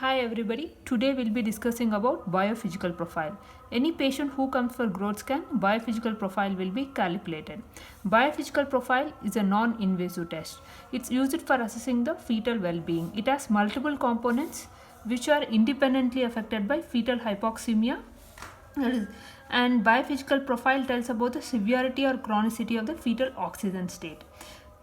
Hi everybody, today we'll be discussing about biophysical profile. Any patient who comes for growth scan, biophysical profile will be calculated. Biophysical profile is a non-invasive test. It's used for assessing the fetal well-being. It has multiple components which are independently affected by fetal hypoxemia, and biophysical profile tells about the severity or chronicity of the fetal oxygen state.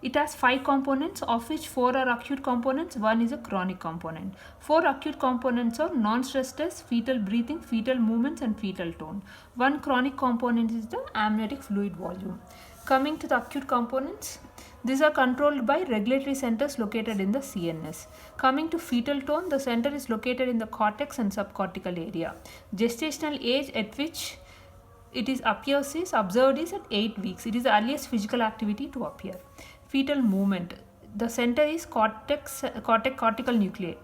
It has 5 components, of which 4 are acute components, 1 is a chronic component. 4 acute components are non-stress test, fetal breathing, fetal movements and fetal tone. 1 chronic component is the amniotic fluid volume. Coming to the acute components, these are controlled by regulatory centers located in the CNS. Coming to fetal tone, the center is located in the cortex and subcortical area. Gestational age at which it is appears is observed is at 8 weeks. It is the earliest physical activity to appear. Fetal movement, the center is cortical nuclei,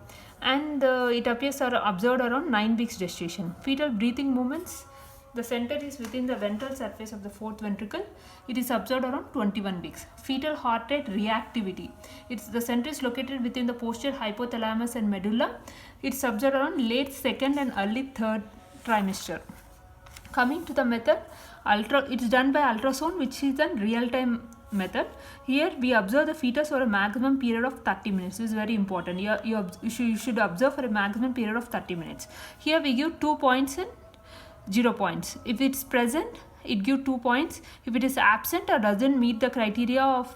and it appears or observed around 9 weeks gestation. Fetal breathing movements, the center is within the ventral surface of the fourth ventricle. It is observed around 21 weeks. Fetal heart rate reactivity, the center is located within the posterior hypothalamus and medulla. It's observed around late second and early third trimester. Coming to the method, it's done by ultrasound, which is a real-time method. Here we observe the fetus for a maximum period of 30 minutes. This is very important. You should observe for a maximum period of 30 minutes. Here we give 2 points and 0 points. If it's present, it gives 2 points. If it is absent or doesn't meet the criteria of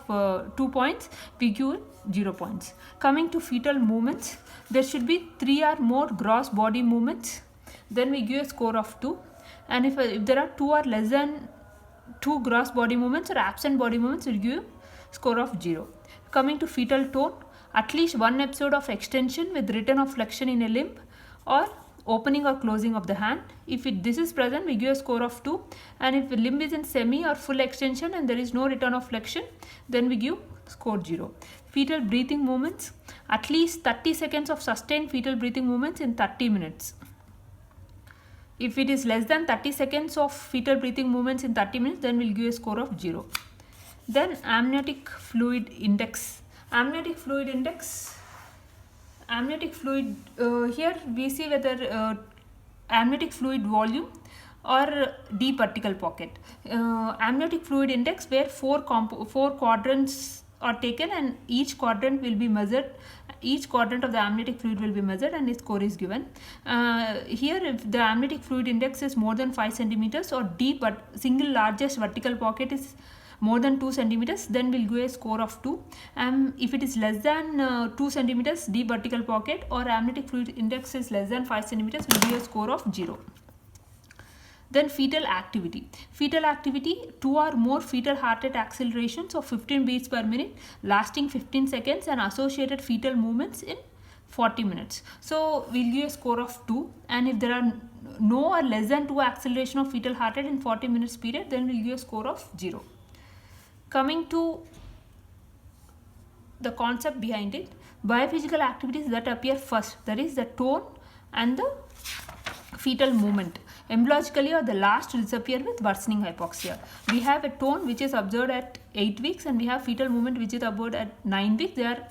2 points, we give 0 points. Coming to fetal movements, there should be 3 or more gross body movements. Then we give a score of 2. And if there are 2 or less than 2 gross body movements or absent body movements, will give score of 0. Coming to fetal tone, at least 1 episode of extension with return of flexion in a limb or opening or closing of the hand. If this is present, we give a score of 2. And if the limb is in semi or full extension and there is no return of flexion, then we give score 0. Fetal breathing movements, at least 30 seconds of sustained fetal breathing movements in 30 minutes. If it is less than 30 seconds of fetal breathing movements in 30 minutes, then we'll give a score of 0. Then amniotic fluid index. Amniotic fluid, here we see whether amniotic fluid volume or deep vertical pocket. Amniotic fluid index, where 4 quadrants are taken and each quadrant will be measured. Each quadrant of the amniotic fluid will be measured and its score is given. Here, if the amniotic fluid index is more than 5 centimeters or deep but single largest vertical pocket is more than 2 centimeters, then we'll give a score of 2. If it is less than 2 centimeters deep vertical pocket or amniotic fluid index is less than 5 centimeters, we'll give a score of 0. Then fetal activity. Fetal activity, 2 or more fetal heart rate accelerations of 15 beats per minute lasting 15 seconds and associated fetal movements in 40 minutes. So we'll give a score of 2, and if there are no or less than 2 acceleration of fetal heart rate in 40 minutes period, then we'll give a score of 0. Coming to the concept behind it, biophysical activities that appear first, that is the tone and the fetal movement, embryologically or the last to disappear with worsening hypoxia. We have a tone which is observed at 8 weeks and we have fetal movement which is observed at 9 weeks. They are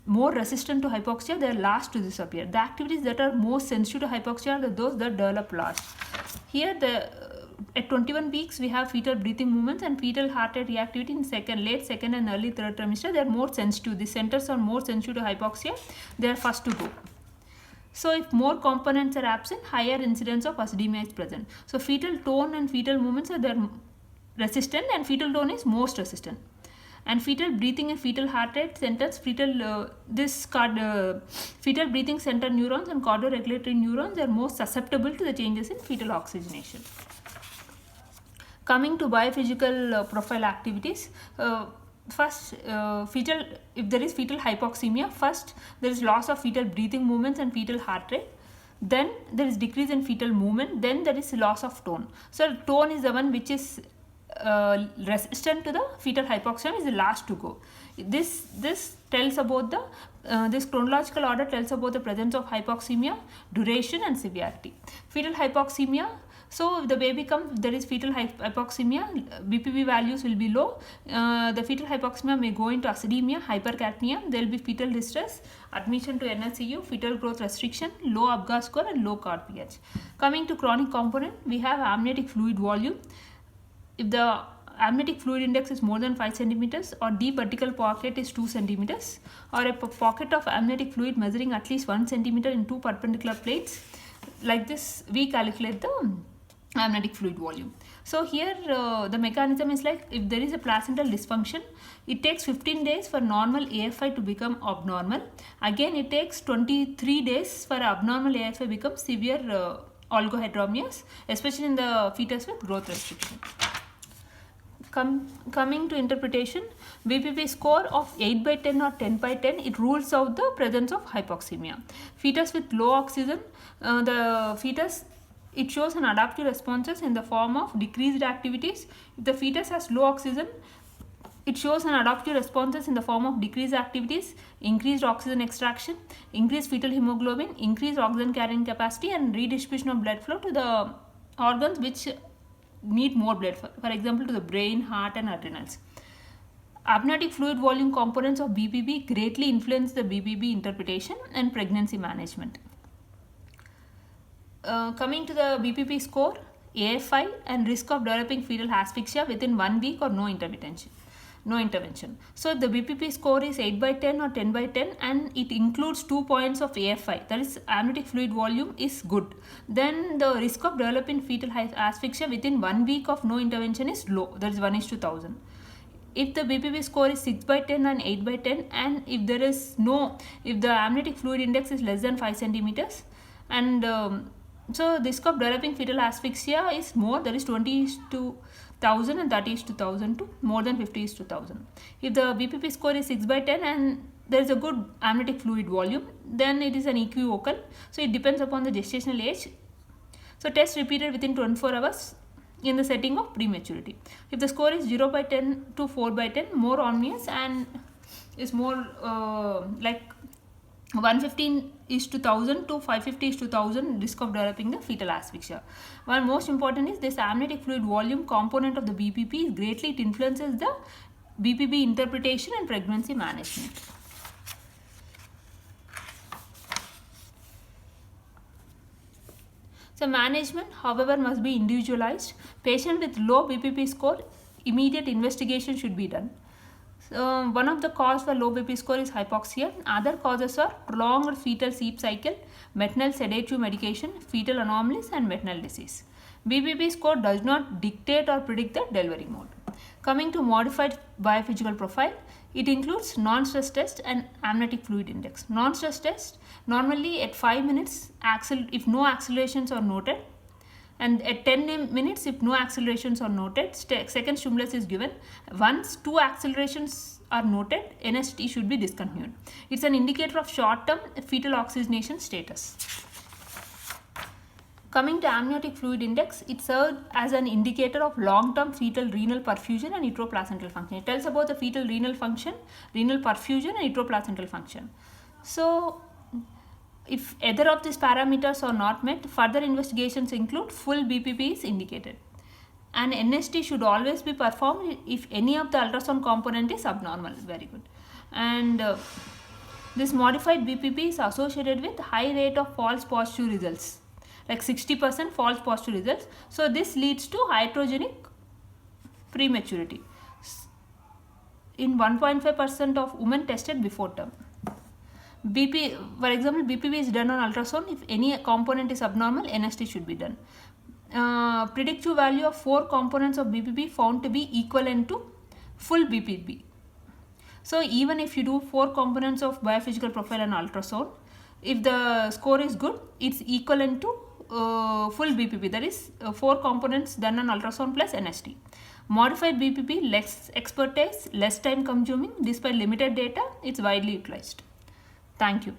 more resistant to hypoxia, they are last to disappear. The activities that are most sensitive to hypoxia are those that develop last. Here at 21 weeks we have fetal breathing movements and fetal heart rate reactivity in late second and early third trimester. They are more sensitive. The centers are more sensitive to hypoxia. They are first to go. So if more components are absent, higher incidence of acidemia is present. So fetal tone and fetal movements are there resistant, and fetal tone is most resistant. And fetal breathing and fetal heart rate centers, fetal breathing center neurons and cardio-regulatory neurons are most susceptible to the changes in fetal oxygenation. Coming to biophysical profile activities. First, if there is fetal hypoxemia, first there is loss of fetal breathing movements and fetal heart rate. Then there is decrease in fetal movement. Then there is loss of tone. So tone is the one which is resistant to the fetal hypoxemia, is the last to go. This tells about this chronological order tells about the presence of hypoxemia, duration and severity. Fetal hypoxemia, So if the baby comes, there is fetal hypoxemia, BPP values will be low. The fetal hypoxemia may go into acidemia, hypercapnia, there will be fetal distress, admission to NICU, fetal growth restriction, low Apgar score and low cord pH. Coming to chronic component, we have amniotic fluid volume. If the amniotic fluid index is more than 5 centimeters, or deep vertical pocket is 2 centimeters, or a pocket of amniotic fluid measuring at least 1 centimeter in two perpendicular plates, like this we calculate the amniotic fluid volume. So here the mechanism is like, if there is a placental dysfunction, it takes 15 days for normal AFI to become abnormal. Again, it takes 23 days for abnormal AFI become severe oligohydramnios, especially in the fetus with growth restriction. Coming to interpretation, BPP score of 8 by 10 or 10 by 10, it rules out the presence of hypoxemia. Fetus with low oxygen, the fetus, it shows an adaptive responses in the form of decreased activities. If the fetus has low oxygen, it shows an adaptive responses in the form of decreased activities, increased oxygen extraction, increased fetal hemoglobin, increased oxygen carrying capacity, and redistribution of blood flow to the organs which need more blood, for example to the brain, heart and adrenals. Amniotic fluid volume components of BPP greatly influence the BPP interpretation and pregnancy management. Coming to the BPP score, AFI and risk of developing fetal asphyxia within 1 week or no intervention. So the BPP score is 8 by 10 or 10 by 10 and it includes 2 points of AFI, that is amniotic fluid volume is good. Then the risk of developing fetal asphyxia within 1 week of no intervention is low, that is 1:1000. If the BPP score is 6 by 10 and 8 by 10, and if the amniotic fluid index is less than 5 centimeters, and so the risk of developing fetal asphyxia is more, that is 20:1000 and 30:1000 to more than 50:1000. If the BPP score is 6 by 10 and there is a good amniotic fluid volume, then it is an equivocal. So it depends upon the gestational age. So test repeated within 24 hours in the setting of prematurity. If the score is 0 by 10 to 4 by 10, more ominous and is more like 115:1000 to 550:1000 risk of developing the fetal asphyxia. One most important is this amniotic fluid volume component of the BPP is greatly, it influences the BPP interpretation and pregnancy management. So management, however, must be individualized. Patient with low BPP score, immediate investigation should be done. One of the causes for low BP score is hypoxia. Other causes are prolonged fetal sleep cycle, maternal sedative medication, fetal anomalies and maternal disease. BPP score does not dictate or predict the delivery mode. Coming to modified biophysical profile, it includes non-stress test and amniotic fluid index. Non-stress test, normally at 5 minutes, if no accelerations are noted, and at 10 minutes if no accelerations are noted, second stimulus is given. Once 2 accelerations are noted, NST should be discontinued. It's an indicator of short-term fetal oxygenation status. Coming to amniotic fluid index, it serves as an indicator of long-term fetal renal perfusion and uteroplacental function. It tells about the fetal renal function, renal perfusion and uteroplacental function. So if either of these parameters are not met, further investigations include full BPP is indicated. And NST should always be performed if any of the ultrasound component is abnormal. Very good. And this modified BPP is associated with high rate of false positive results, like 60% false positive results. So this leads to iatrogenic prematurity in 1.5% of women tested before term. For example, BPP is done on ultrasound. If any component is abnormal, NST should be done. Predictive value of 4 components of BPP found to be equivalent to full BPP. So even if you do 4 components of biophysical profile and ultrasound, if the score is good, it's equivalent to full BPP, that is 4 components done on ultrasound plus NST. Modified BPP, less expertise, less time consuming, despite limited data, it's widely utilized. Thank you.